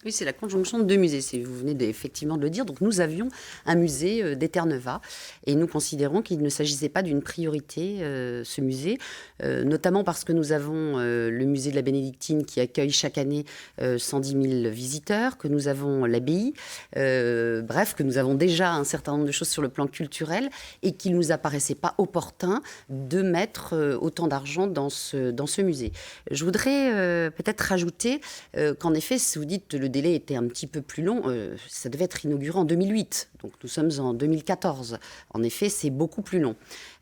Oui, c'est la conjonction de 2 musées, vous venez effectivement de le dire. Donc nous avions un musée d'Eterneva et nous considérons qu'il ne s'agissait pas d'une priorité, ce musée, notamment parce que nous avons le musée de la Bénédictine qui accueille chaque année 110 000 visiteurs, que nous avons l'abbaye, bref, que nous avons déjà un certain nombre de choses sur le plan culturel et qu'il ne nous apparaissait pas opportun de mettre autant d'argent dans ce musée. Je voudrais peut-être rajouter qu'en effet, si vous dites le délai était un petit peu plus long, ça devait être inauguré en 2008, donc nous sommes en 2014. En effet, c'est beaucoup plus long.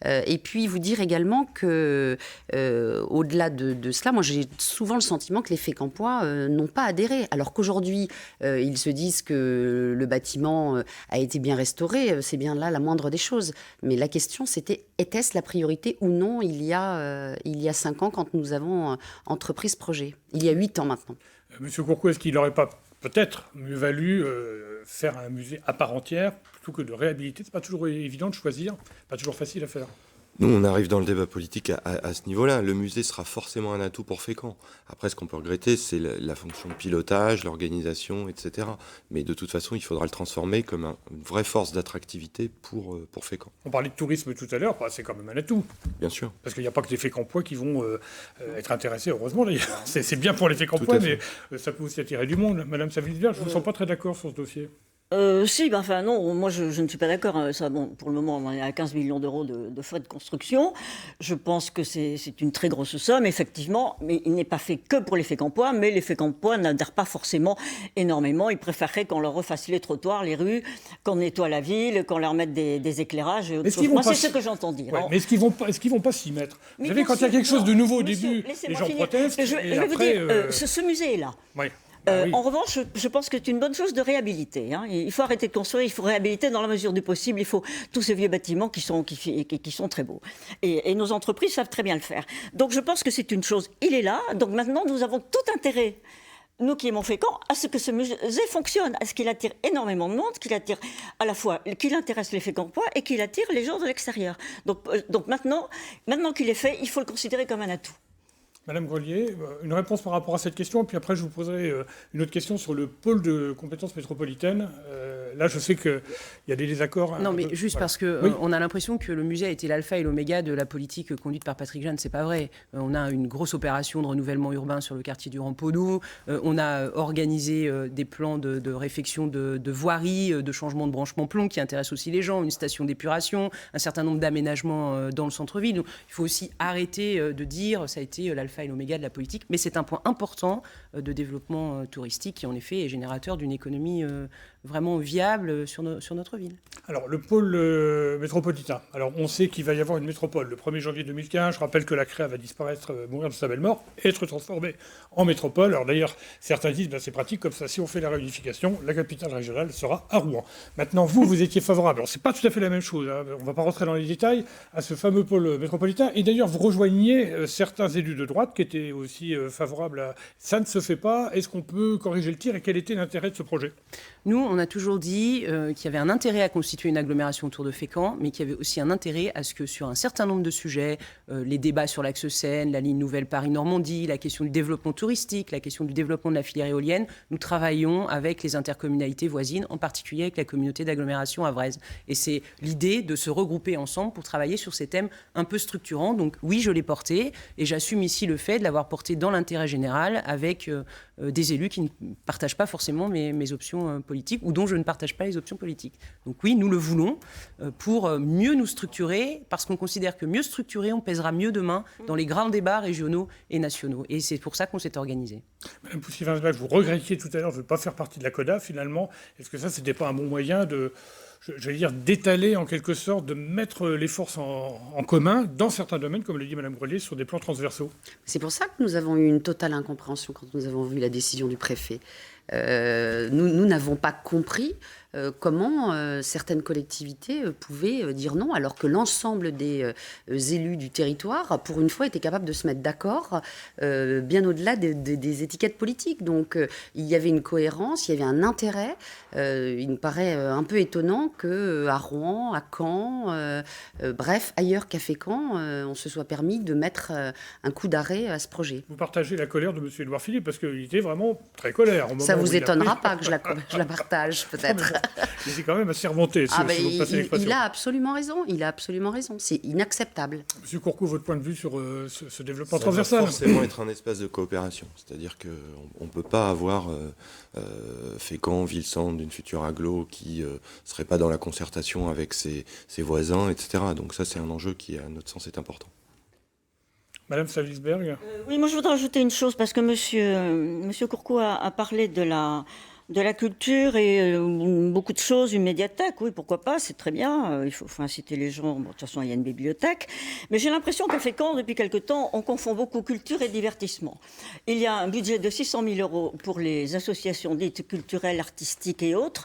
Et puis vous dire également que, au-delà de cela, moi j'ai souvent le sentiment que les Fécampois n'ont pas adhéré, alors qu'aujourd'hui ils se disent que le bâtiment a été bien restauré, c'est bien là la moindre des choses. Mais la question c'était, était-ce la priorité ou non il y a 5 ans quand nous avons entrepris ce projet? Il y a 8 ans maintenant. Monsieur Courcou, est-ce qu'il n'aurait pas peut-être mieux valu faire un musée à part entière plutôt que de réhabiliter? C'est pas toujours évident de choisir, pas toujours facile à faire. Nous, on arrive dans le débat politique à ce niveau-là. Le musée sera forcément un atout pour Fécamp. Après, ce qu'on peut regretter, c'est la fonction de pilotage, l'organisation, etc. Mais de toute façon, il faudra le transformer comme une vraie force d'attractivité pour Fécamp. On parlait de tourisme tout à l'heure, c'est quand même un atout. Bien sûr. Parce qu'il n'y a pas que des Fécampois qui vont être intéressés, heureusement d'ailleurs. C'est bien pour les Fécampois, mais ça peut aussi attirer du monde. Madame Savitsberg, je ne vous sens pas très d'accord sur ce dossier. Si, enfin non, moi je ne suis pas d'accord. Ça, bon, pour le moment, on est à 15 millions d'euros de frais de construction. Je pense que c'est une très grosse somme, effectivement, mais il n'est pas fait que pour les Fécampois, mais les Fécampois n'adhèrent pas forcément énormément. Ils préféreraient qu'on leur refasse les trottoirs, les rues, qu'on nettoie la ville, qu'on leur mette des éclairages. Moi, c'est ce que j'entends dire. Ouais, mais est-ce qu'ils vont pas s'y mettre? Vous savez, quand il y a quelque chose de nouveau au début, les gens protestent. Je vais vous dire, ce musée est là. Oui. Oui. En revanche, je pense que c'est une bonne chose de réhabiliter. Hein. Il faut arrêter de construire, il faut réhabiliter dans la mesure du possible. Il faut tous ces vieux bâtiments qui sont très beaux. Et nos entreprises savent très bien le faire. Donc je pense que c'est une chose. Il est là. Donc maintenant, nous avons tout intérêt, nous qui aimons Fécamp, à ce que ce musée fonctionne, à ce qu'il attire énormément de monde, qu'il attire à la fois, qu'il intéresse les Fécampois et qu'il attire les gens de l'extérieur. Donc maintenant qu'il est fait, il faut le considérer comme un atout. Madame Grelier, une réponse par rapport à cette question, puis après je vous poserai une autre question sur le pôle de compétences métropolitaines. Là, je sais qu'il y a des désaccords. Non, mais juste voilà. parce qu'on a l'impression que le musée a été l'alpha et l'oméga de la politique conduite par Patrick Jeanne, c'est pas vrai. On a une grosse opération de renouvellement urbain sur le quartier du Ramponneau. On a organisé des plans de réfection de voirie, de changement de branchement plomb qui intéressent aussi les gens, une station d'épuration, un certain nombre d'aménagements dans le centre-ville. Donc, il faut aussi arrêter de dire ça a été l'alpha et l'oméga de la politique, mais c'est un point important de développement touristique qui en effet est générateur d'une économie vraiment viable sur notre ville. Alors, le pôle métropolitain. Alors, on sait qu'il va y avoir une métropole le 1er janvier 2015. Je rappelle que la CREA va disparaître, mourir de sa belle mort, et être transformée en métropole. Alors, d'ailleurs, certains disent c'est pratique comme ça. Si on fait la réunification, la capitale régionale sera à Rouen. Maintenant, vous étiez favorable. Alors, c'est pas tout à fait la même chose. Hein. On ne va pas rentrer dans les détails à ce fameux pôle métropolitain. Et d'ailleurs, vous rejoignez certains élus de droite qui étaient aussi favorables à... Ça ne se fait pas. Est-ce qu'on peut corriger le tir et quel était l'intérêt de ce projet ? Nous, on a toujours dit qu'il y avait un intérêt à constituer une agglomération autour de Fécamp, mais qu'il y avait aussi un intérêt à ce que sur un certain nombre de sujets, les débats sur l'axe Seine, la ligne nouvelle Paris-Normandie, la question du développement touristique, la question du développement de la filière éolienne, nous travaillons avec les intercommunalités voisines, en particulier avec la communauté d'agglomération avraise. Et c'est l'idée de se regrouper ensemble pour travailler sur ces thèmes un peu structurants. Donc oui, je l'ai porté et j'assume ici le fait de l'avoir porté dans l'intérêt général avec des élus qui ne partagent pas forcément mes options politiques ou dont je ne partage pas les options politiques. Donc oui, nous le voulons pour mieux nous structurer, parce qu'on considère que mieux structuré, on pèsera mieux demain dans les grands débats régionaux et nationaux. Et c'est pour ça qu'on s'est organisé. Madame Poussier-Winsbach, vous regrettiez tout à l'heure de ne pas faire partie de la CODA, finalement. Est-ce que ça, c'était pas un bon moyen de... je vais dire, d'étaler en quelque sorte, de mettre les forces en commun dans certains domaines, comme le dit Mme Grelier, sur des plans transversaux. C'est pour ça que nous avons eu une totale incompréhension quand nous avons vu la décision du préfet. Nous n'avons pas compris comment certaines collectivités pouvaient dire non, alors que l'ensemble des élus du territoire, pour une fois, étaient capables de se mettre d'accord, bien au-delà des étiquettes politiques. Donc il y avait une cohérence, il y avait un intérêt. Il nous paraît un peu étonnant qu'à Rouen, à Caen, bref, ailleurs qu'à Fécamp, on se soit permis de mettre un coup d'arrêt à ce projet. Vous partagez la colère de M. Édouard Philippe, parce qu'il était vraiment très colère. Au moment Ça où vous il a étonnera pris. pas que je la partage, peut-être. Il était quand même assez remonté, si vous passez l'expression. Il a absolument raison, c'est inacceptable. Monsieur Courcou, votre point de vue sur ce développement Ça transversal? va forcément être un espace de coopération. C'est-à-dire qu'on ne peut pas avoir Fécamp, Vilsande, une future agglo qui ne serait pas dans la concertation avec ses voisins, etc. Donc ça, c'est un enjeu qui, à notre sens, est important. Madame Savisberg. Oui, moi je voudrais ajouter une chose, parce que monsieur Courcou a parlé de la culture et beaucoup de choses, une médiathèque, oui, pourquoi pas, c'est très bien, il faut inciter les gens, bon, de toute façon il y a une bibliothèque, mais j'ai l'impression qu'à Fécamp, depuis quelque temps, on confond beaucoup culture et divertissement. Il y a un budget de 600 000 € pour les associations dites culturelles, artistiques et autres.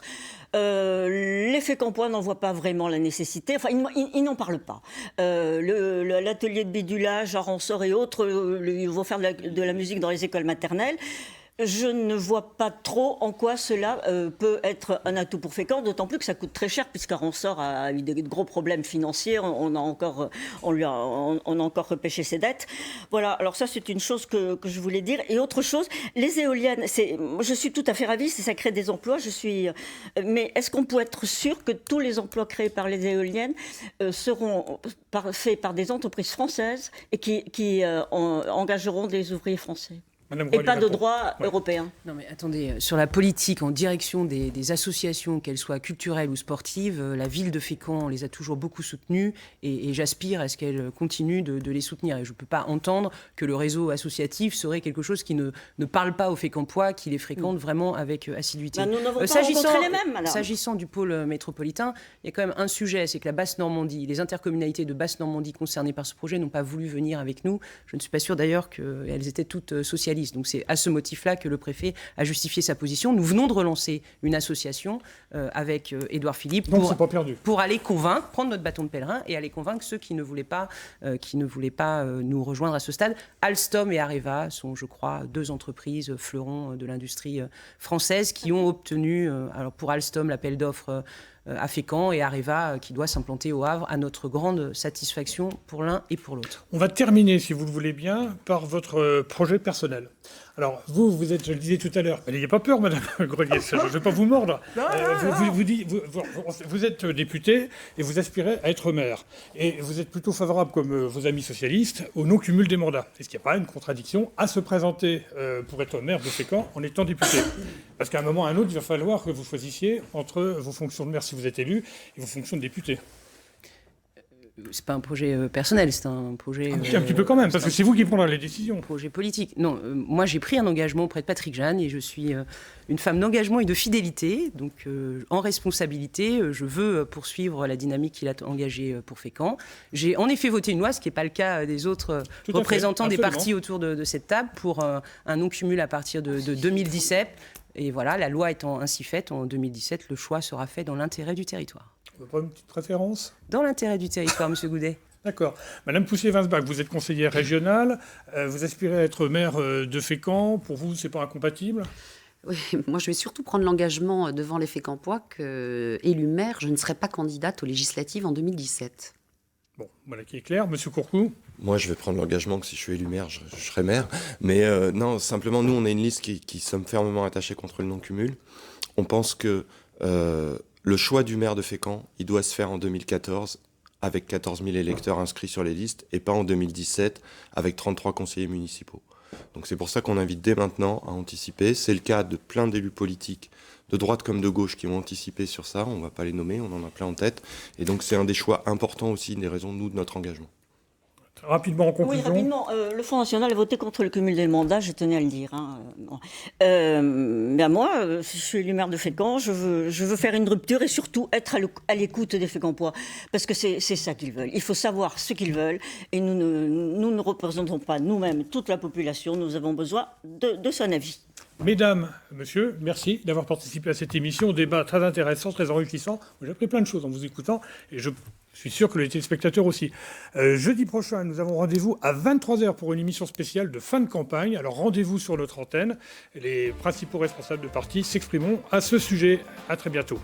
Les Fécampois n'en voient pas vraiment la nécessité, enfin ils n'en parlent pas. L'atelier de bidulage à Ransort et autres, ils vont faire de la musique dans les écoles maternelles. Je ne vois pas trop en quoi cela peut être un atout pour Fécamp, d'autant plus que ça coûte très cher, puisqu'à Ransort a eu de gros problèmes financiers, on a encore repêché ses dettes. Voilà, alors ça c'est une chose que je voulais dire. Et autre chose, les éoliennes, je suis tout à fait ravie, ça crée des emplois, mais est-ce qu'on peut être sûr que tous les emplois créés par les éoliennes seront faits par des entreprises françaises et qui engageront des ouvriers français ? Et pas de droit européen. Non mais attendez, sur la politique en direction des associations, qu'elles soient culturelles ou sportives, la ville de Fécamp les a toujours beaucoup soutenues et j'aspire à ce qu'elle continue de les soutenir. Et je ne peux pas entendre que le réseau associatif serait quelque chose qui ne parle pas aux Fécampois, qui les fréquentent vraiment avec assiduité. Nous n'avons pas rencontré les mêmes, madame. S'agissant du pôle métropolitain, il y a quand même un sujet, c'est que la Basse-Normandie, les intercommunalités de Basse-Normandie concernées par ce projet n'ont pas voulu venir avec nous. Je ne suis pas sûre d'ailleurs qu'elles étaient toutes socialistes. Donc c'est à ce motif-là que le préfet a justifié sa position. Nous venons de relancer une association avec Édouard Philippe pour aller convaincre, prendre notre bâton de pèlerin et aller convaincre ceux qui ne voulaient pas nous rejoindre à ce stade. Alstom et Areva sont, je crois, deux entreprises fleurons de l'industrie française qui ont obtenu, alors pour Alstom, l'appel d'offres à Fécamp et Areva qui doit s'implanter au Havre, à notre grande satisfaction pour l'un et pour l'autre. On va terminer, si vous le voulez bien, par votre projet personnel. Alors, vous êtes, je le disais tout à l'heure, n'ayez pas peur, Madame Grelier, je ne vais pas vous mordre. Vous êtes député et vous aspirez à être maire. Et vous êtes plutôt favorable, comme vos amis socialistes, au non-cumul des mandats. Est-ce qu'il n'y a pas une contradiction à se présenter pour être maire de Fécamp en étant député? Parce qu'à un moment ou à un autre, il va falloir que vous choisissiez entre vos fonctions de maire, si vous êtes élu, et vos fonctions de député. C'est pas un projet personnel, c'est un projet... Un petit peu quand même, parce que c'est vous qui prendrez les décisions. Projet politique. Non, moi j'ai pris un engagement auprès de Patrick Jeanne et je suis une femme d'engagement et de fidélité. Donc en responsabilité, je veux poursuivre la dynamique qu'il a engagée pour Fécamp. J'ai en effet voté une loi, ce qui n'est pas le cas des autres représentants des partis autour de cette table, pour un non-cumul à partir de 2017. Et voilà, la loi étant ainsi faite, en 2017, le choix sera fait dans l'intérêt du territoire. Pas une petite préférence? Dans l'intérêt du territoire, M. Goudet. D'accord. Madame Poussier-Winsbach, vous êtes conseillère régionale, vous aspirez à être maire de Fécamp. Pour vous, c'est pas incompatible? Oui, moi je vais surtout prendre l'engagement devant les Fécampois qu'élue maire, je ne serai pas candidate aux législatives en 2017. Bon, voilà qui est clair. Monsieur Courcou? Moi, je vais prendre l'engagement que si je suis élu maire, je serai maire. Mais non, simplement, nous, on a une liste qui sommes fermement attachés contre le non-cumul. On pense que le choix du maire de Fécamp, il doit se faire en 2014 avec 14 000 électeurs inscrits sur les listes et pas en 2017 avec 33 conseillers municipaux. Donc c'est pour ça qu'on invite dès maintenant à anticiper. C'est le cas de plein d'élus politiques, de droite comme de gauche, qui ont anticipé sur ça. On ne va pas les nommer, on en a plein en tête. Et donc c'est un des choix importants aussi, une des raisons, nous, de notre engagement. Rapidement, en conclusion. Oui, rapidement. Le Front National a voté contre le cumul des mandats, je tenais à le dire. Ben moi, si je suis élu maire de Fécamp, je veux faire une rupture et surtout être à l'écoute des Fécampois. Parce que c'est ça qu'ils veulent. Il faut savoir ce qu'ils veulent. Et nous ne représentons pas nous-mêmes toute la population. Nous avons besoin de son avis. Mesdames, messieurs, merci d'avoir participé à cette émission. Débat très intéressant, très enrichissant. J'ai appris plein de choses en vous écoutant et je suis sûr que les téléspectateurs aussi. Jeudi prochain, nous avons rendez-vous à 23h pour une émission spéciale de fin de campagne. Alors rendez-vous sur notre antenne. Les principaux responsables de parti s'exprimeront à ce sujet. À très bientôt.